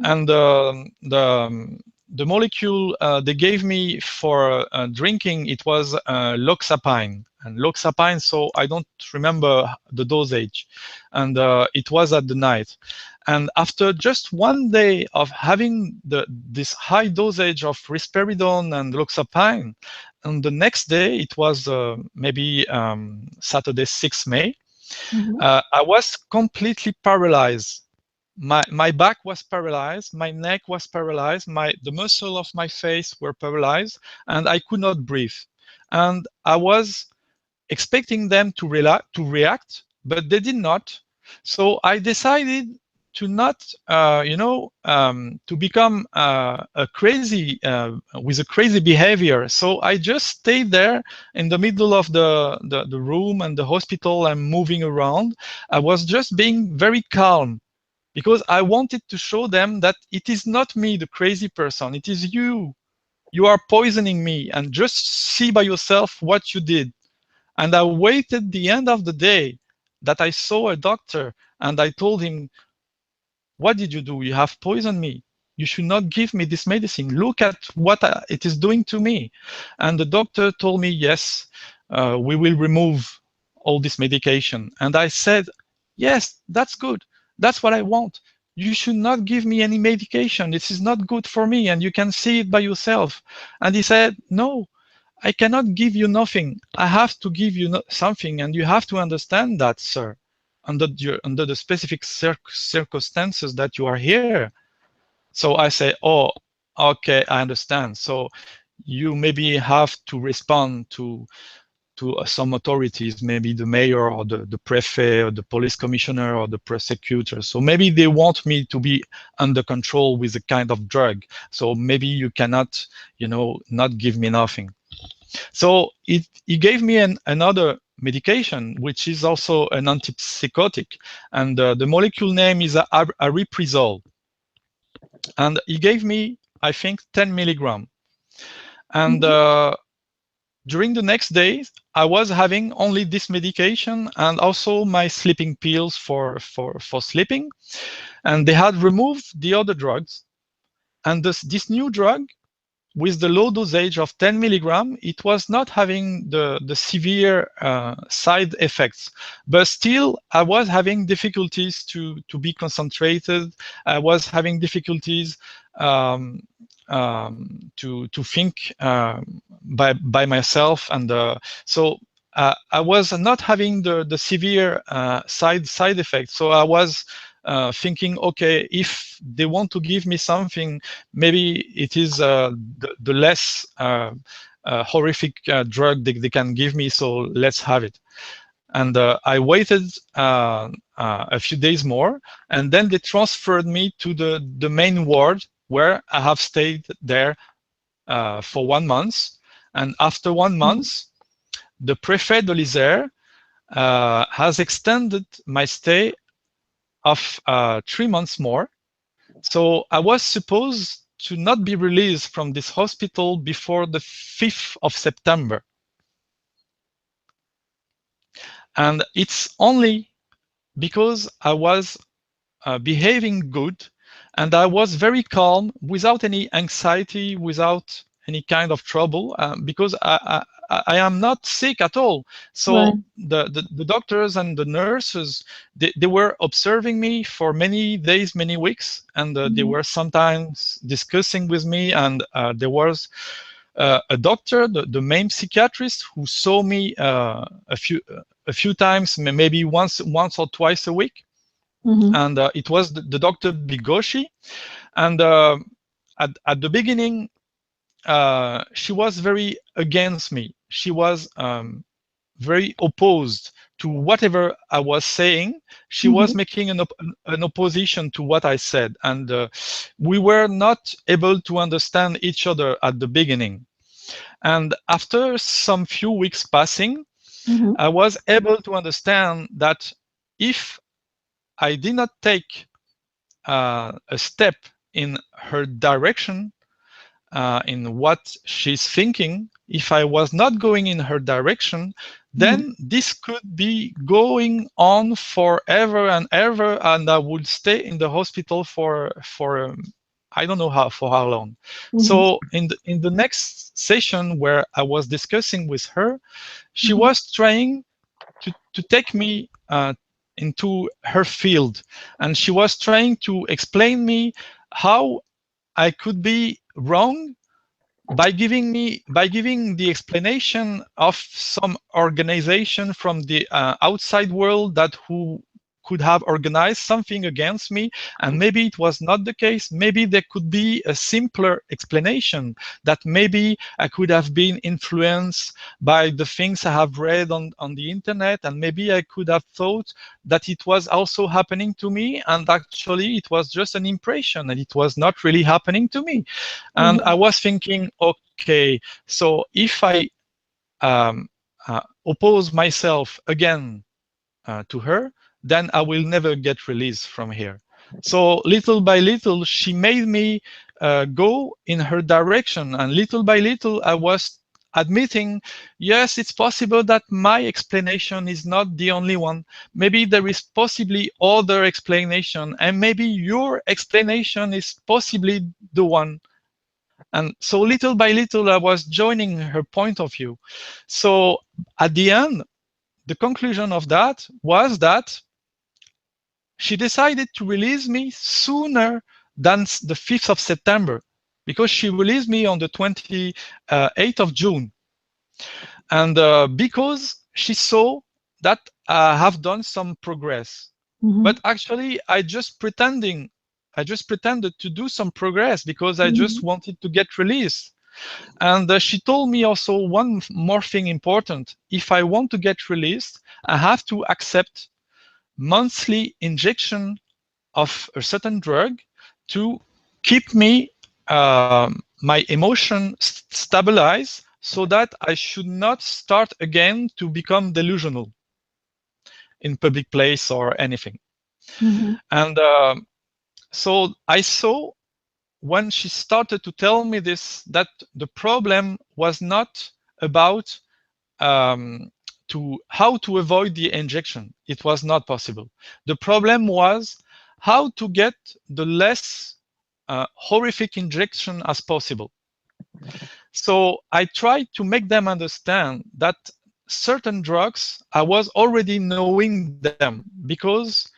[SPEAKER 2] and the molecule they gave me for drinking, it was loxapine. And loxapine, so I don't remember the dosage, and it was at the night. And after just 1 day of having this high dosage of risperidone and loxapine, and the next day, it was maybe Saturday, 6 May, I was completely paralyzed. My back was paralyzed, my neck was paralyzed, the muscle of my face were paralyzed, and I could not breathe. And I was expecting them to react, but they did not. So I decided to not, to become a crazy with a crazy behavior. So I just stayed there in the middle of the room and the hospital and moving around. I was just being very calm because I wanted to show them that it is not me, the crazy person. It is you. You are poisoning me, and just see by yourself what you did. And I waited the end of the day that I saw a doctor, and I told him, what did you do? You have poisoned me. You should not give me this medicine. Look at what it is doing to me. And the doctor told me, yes, we will remove all this medication. And I said, yes, that's good. That's what I want. You should not give me any medication. This is not good for me, and you can see it by yourself. And he said, no, I cannot give you nothing. I have to give you something, and you have to understand that, sir, under the specific circumstances that you are here. So I say, oh, okay, I understand. So you maybe have to respond to some authorities, maybe the mayor or the prefect or the police commissioner or the prosecutor. So maybe they want me to be under control with a kind of drug. So maybe you cannot, not give me nothing. So he gave me another medication, which is also an antipsychotic, and the molecule name is aripiprazole. And he gave me, I think, 10 milligram. And during the next days, I was having only this medication and also my sleeping pills for sleeping. And they had removed the other drugs. And this new drug, with the low dosage of 10 milligram, it was not having the severe side effects. But still, I was having difficulties to be concentrated. I was having difficulties to think by myself. And so I was not having the severe side effects. So I was thinking, okay, if they want to give me something, maybe it is the less horrific drug they can give me, so let's have it. And I waited a few days more, and then they transferred me to the main ward, where I have stayed there for 1 month. And after 1 month, the Préfet de l'Isère has extended my stay of 3 months more. So I was supposed to not be released from this hospital before the 5th of September. And it's only because I was behaving good, and I was very calm, without any anxiety, without any kind of trouble, because I am not sick at all. So
[SPEAKER 1] Right.
[SPEAKER 2] the doctors and the nurses, they were observing me for many days, many weeks, and they were sometimes discussing with me. And there was a doctor, the main psychiatrist, who saw me a few times, maybe once or twice a week. And it was the Dr. Bigoshi. And at the beginning, she was very against me. She was very opposed to whatever I was saying. She was making an opposition to what I said. And we were not able to understand each other at the beginning. And after some few weeks passing, I was able to understand that if I did not take a step in her direction, in what she's thinking, if I was not going in her direction, then this could be going on forever and ever, and I would stay in the hospital for I don't know for how long. So in the next session where I was discussing with her, she was trying to take me into her field, and she was trying to explain me how I could be wrong by giving the explanation of some organization from the outside world that who could have organized something against me, and maybe it was not the case. Maybe there could be a simpler explanation, that maybe I could have been influenced by the things I have read on the internet, and maybe I could have thought that it was also happening to me, and actually it was just an impression and it was not really happening to me. And I was thinking, okay, so if I oppose myself again to her, then I will never get released from here. So little by little, she made me go in her direction, and little by little, I was admitting, yes, it's possible that my explanation is not the only one. Maybe there is possibly other explanation, and maybe your explanation is possibly the one. And so little by little, I was joining her point of view. So at the end, the conclusion of that was that she decided to release me sooner than the 5th of September, because she released me on the 28th of June. And because she saw that I have done some progress. But actually, I just pretended to do some progress because I just wanted to get released. And she told me also one more thing important. If I want to get released, I have to accept monthly injection of a certain drug to keep me my emotion stabilized, so that I should not start again to become delusional in public place or anything. And so I saw, when she started to tell me this, that the problem was not about how to avoid the injection. It was not possible. The problem was how to get the less horrific injection as possible. So I tried to make them understand that certain drugs, I was already knowing them, because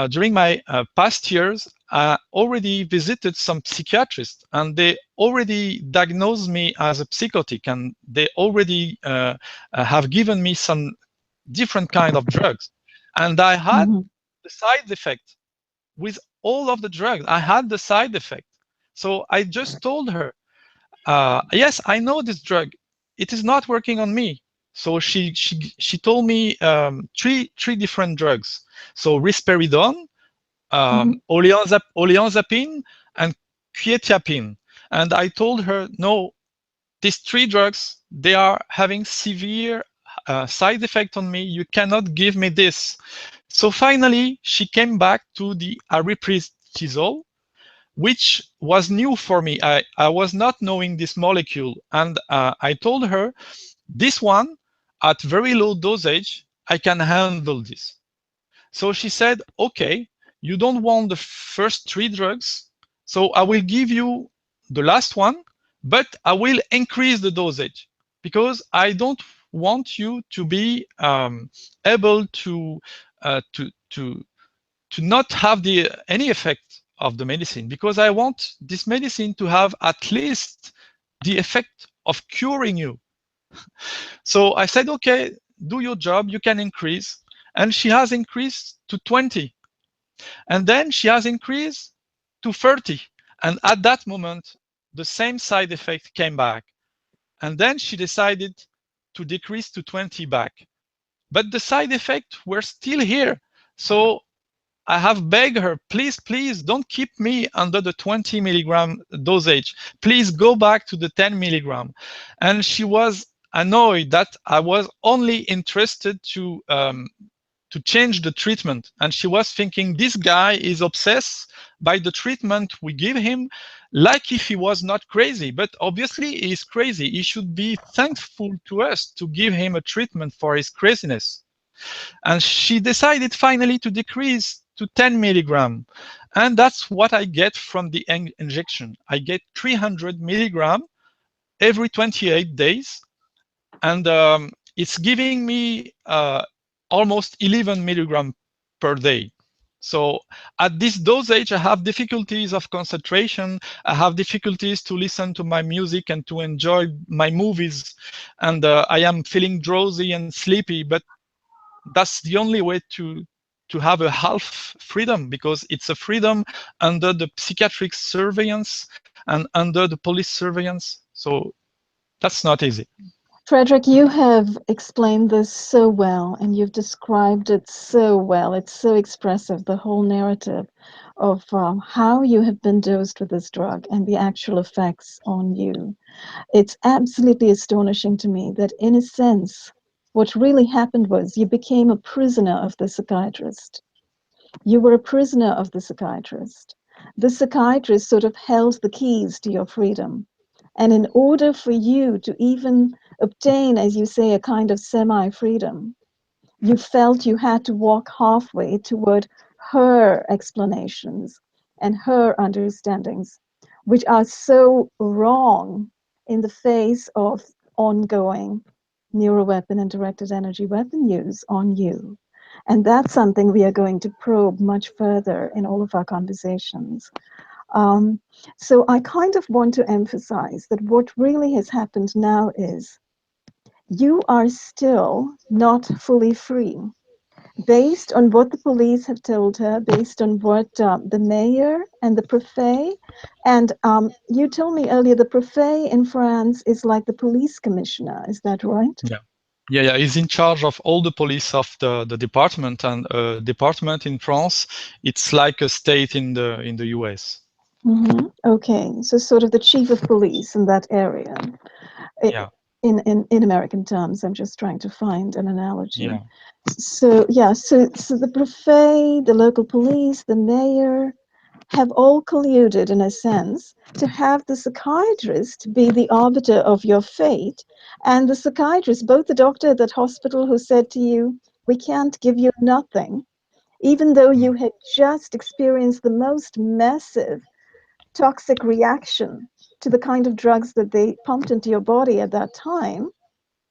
[SPEAKER 2] during my past years, I already visited some psychiatrists, and they already diagnosed me as a psychotic, and they already have given me some different kind of drugs. And I had the side effect with all of the drugs. I had the side effect. So I just told her, yes, I know this drug. It is not working on me. So she told me three different drugs. So risperidone, oleanzapine, and quetiapine. And I told her, no, these three drugs, they are having severe side effect on me. You cannot give me this. So finally, she came back to the aripiprazole, which was new for me. I was not knowing this molecule. And I told her, this one, at very low dosage, I can handle this. So she said, okay, you don't want the first three drugs, so I will give you the last one, but I will increase the dosage, because I don't want you to be able to not have any effect of the medicine, because I want this medicine to have at least the effect of curing you. So I said, okay, do your job, you can increase. And she has increased to 20. And then she has increased to 30. And at that moment, the same side effect came back. And then she decided to decrease to 20 back. But the side effects were still here. So I have begged her, please, please don't keep me under the 20 milligram dosage. Please go back to the 10 milligram. And she was annoyed that I was only interested to change the treatment. And she was thinking, this guy is obsessed by the treatment we give him, like if he was not crazy. But obviously he is crazy. He should be thankful to us to give him a treatment for his craziness. And she decided finally to decrease to 10 milligram. And that's what I get from the injection. I get 300 milligram every 28 days. And it's giving me almost 11 milligram per day. So at this dosage, I have difficulties of concentration. I have difficulties to listen to my music and to enjoy my movies. And I am feeling drowsy and sleepy, but that's the only way to have a half freedom, because it's a freedom under the psychiatric surveillance and under the police surveillance. So that's not easy.
[SPEAKER 1] Frederick, you have explained this so well, and you've described it so well. It's so expressive, the whole narrative of how you have been dosed with this drug and the actual effects on you. It's absolutely astonishing to me that, in a sense, what really happened was you became a prisoner of the psychiatrist. You were a prisoner of the psychiatrist. The psychiatrist sort of held the keys to your freedom. And in order for you to even obtain, as you say, a kind of semi-freedom, you felt you had to walk halfway toward her explanations and her understandings, which are so wrong in the face of ongoing neuroweapon and directed energy weapon use on you. And that's something we are going to probe much further in all of our conversations. So I kind of want to emphasize that what really has happened now is you are still not fully free. Based on what the police have told her, based on what the mayor and the prefet, and you told me earlier the prefet in France is like the police commissioner, is that right?
[SPEAKER 2] Yeah, he's in charge of all the police of the department, and department in France, it's like a state in the US.
[SPEAKER 1] Mm-hmm. Okay, so sort of the chief of police in that area.
[SPEAKER 2] Yeah.
[SPEAKER 1] In American terms, I'm just trying to find an analogy.
[SPEAKER 2] Yeah.
[SPEAKER 1] So yeah, so the prefet, the local police, the mayor have all colluded in a sense to have the psychiatrist be the arbiter of your fate, and the psychiatrist, both the doctor at that hospital who said to you, we can't give you nothing, even though you had just experienced the most massive toxic reaction to the kind of drugs that they pumped into your body at that time,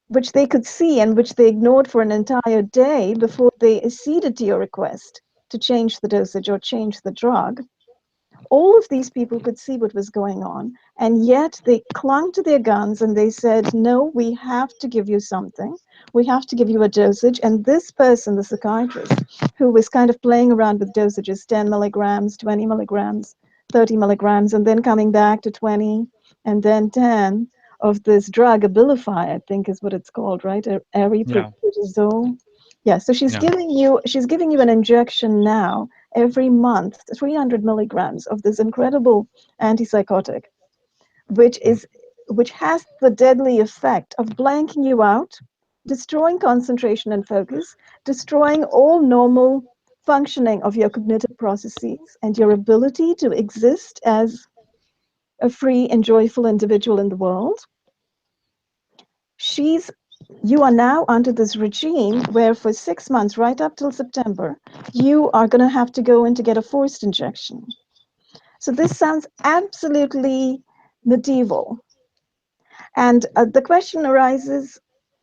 [SPEAKER 1] which they could see and which they ignored for an entire day before they acceded to your request to change the dosage or change the drug. All of these people could see what was going on, and yet they clung to their guns and they said, no, we have to give you something. We have to give you a dosage. And this person, the psychiatrist, who was kind of playing around with dosages, 10 milligrams, 20 milligrams, 30 milligrams, and then coming back to 20, and then 10 of this drug, Abilify, I think is what it's called, right? Aripiprazole. Yeah, so she's giving you an injection now every month, 300 milligrams of this incredible antipsychotic, which has the deadly effect of blanking you out, destroying concentration and focus, destroying all normal functioning of your cognitive processes and your ability to exist as a free and joyful individual in the world. You are now under this regime where for 6 months, right up till September, you are going to have to go in to get a forced injection. So this sounds absolutely medieval. And the question arises,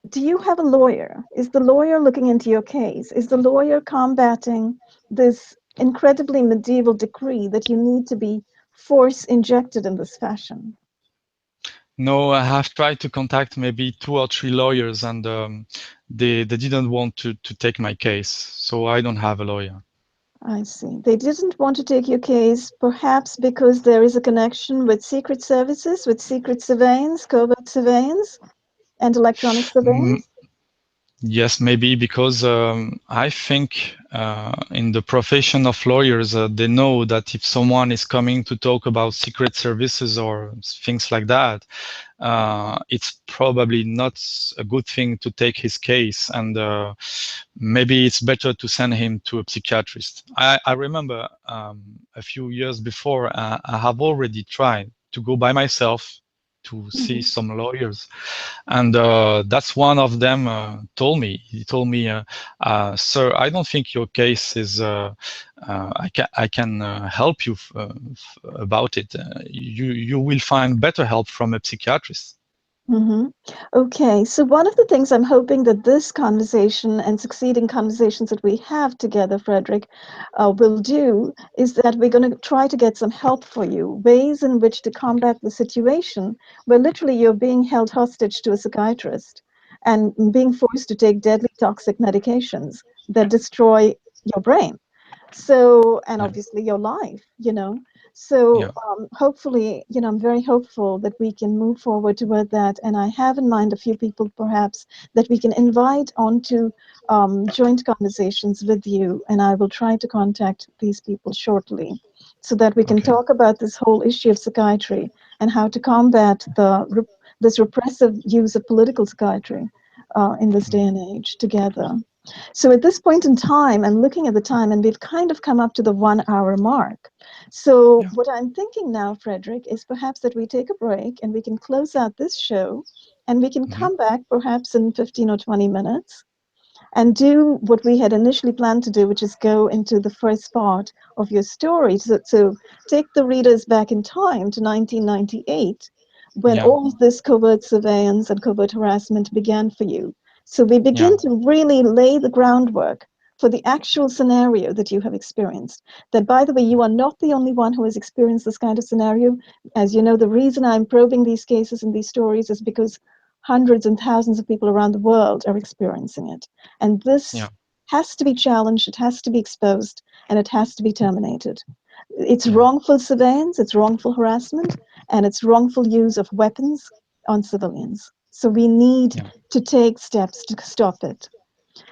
[SPEAKER 1] do you have a lawyer? Is the lawyer looking into your case? Is the lawyer combating this incredibly medieval decree that you need to be force injected in this fashion?
[SPEAKER 2] No, I have tried to contact maybe 2 or 3 lawyers, and they didn't want to take my case. So I don't have a lawyer.
[SPEAKER 1] I see. They didn't want to take your case, perhaps because there is a connection with secret services, with secret surveillance, covert surveillance, and electronic surveillance?
[SPEAKER 2] Yes, maybe because I think in the profession of lawyers, they know that if someone is coming to talk about secret services or things like that, it's probably not a good thing to take his case, and maybe it's better to send him to a psychiatrist. I remember a few years before, I have already tried to go by myself to see some lawyers, and that's one of them told me. He told me, "Sir, I don't think your case is. I can help you about it. You will find better help from a psychiatrist."
[SPEAKER 1] Mm-hmm. Okay, so one of the things I'm hoping that this conversation and succeeding conversations that we have together, Frederick, will do is that we're going to try to get some help for you, ways in which to combat the situation where literally you're being held hostage to a psychiatrist and being forced to take deadly toxic medications that destroy your brain. So, and
[SPEAKER 2] Yeah,
[SPEAKER 1] obviously your life, you know. So,
[SPEAKER 2] yeah,
[SPEAKER 1] hopefully, you know, I'm very hopeful that we can move forward toward that. And I have in mind a few people perhaps that we can invite onto joint conversations with you. And I will try to contact these people shortly so that we can
[SPEAKER 2] okay,
[SPEAKER 1] talk about this whole issue of psychiatry and how to combat this repressive use of political psychiatry in this day
[SPEAKER 2] mm,
[SPEAKER 1] and age together. So at this point in time, I'm looking at the time and we've kind of come up to the 1 hour mark. So
[SPEAKER 2] yeah,
[SPEAKER 1] what I'm thinking now, Frederick, is perhaps that we take a break and we can close out this show and we can
[SPEAKER 2] mhm,
[SPEAKER 1] come back perhaps in 15 or 20 minutes and do what we had initially planned to do, which is go into the first part of your story. So take the readers back in time to 1998, when
[SPEAKER 2] yeah,
[SPEAKER 1] all of this covert surveillance and covert harassment began for you. So we
[SPEAKER 2] yeah,
[SPEAKER 1] begin to really lay the groundwork for the actual scenario that you have experienced. That, by the way, you are not the only one who has experienced this kind of scenario. As you know, the reason I'm probing these cases and these stories is because hundreds and thousands of people around the world are experiencing it. And this
[SPEAKER 2] yeah,
[SPEAKER 1] has to be challenged, it has to be exposed, and it has to be terminated. It's
[SPEAKER 2] yeah,
[SPEAKER 1] wrongful surveillance, it's wrongful harassment, and it's wrongful use of weapons on civilians. So we need
[SPEAKER 2] yeah,
[SPEAKER 1] to take steps to stop it.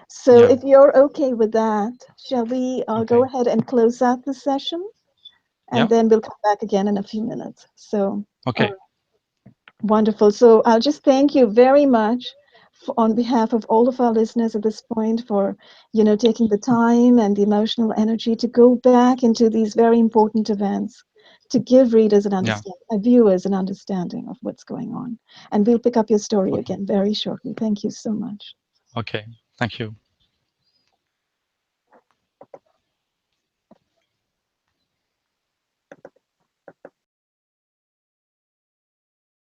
[SPEAKER 1] So
[SPEAKER 2] yeah,
[SPEAKER 1] if you're okay with that, shall we go
[SPEAKER 2] okay,
[SPEAKER 1] ahead and close out the session? And
[SPEAKER 2] yeah,
[SPEAKER 1] then we'll come back again in a few minutes. So,
[SPEAKER 2] okay,
[SPEAKER 1] wonderful. So I'll just thank you very much on behalf of all of our listeners at this point for, you know, taking the time and the emotional energy to go back into these very important events to give readers an
[SPEAKER 2] yeah,
[SPEAKER 1] viewers an understanding of what's going on. And we'll pick up your story
[SPEAKER 2] okay,
[SPEAKER 1] again very shortly. Thank you so much.
[SPEAKER 2] okay, thank you.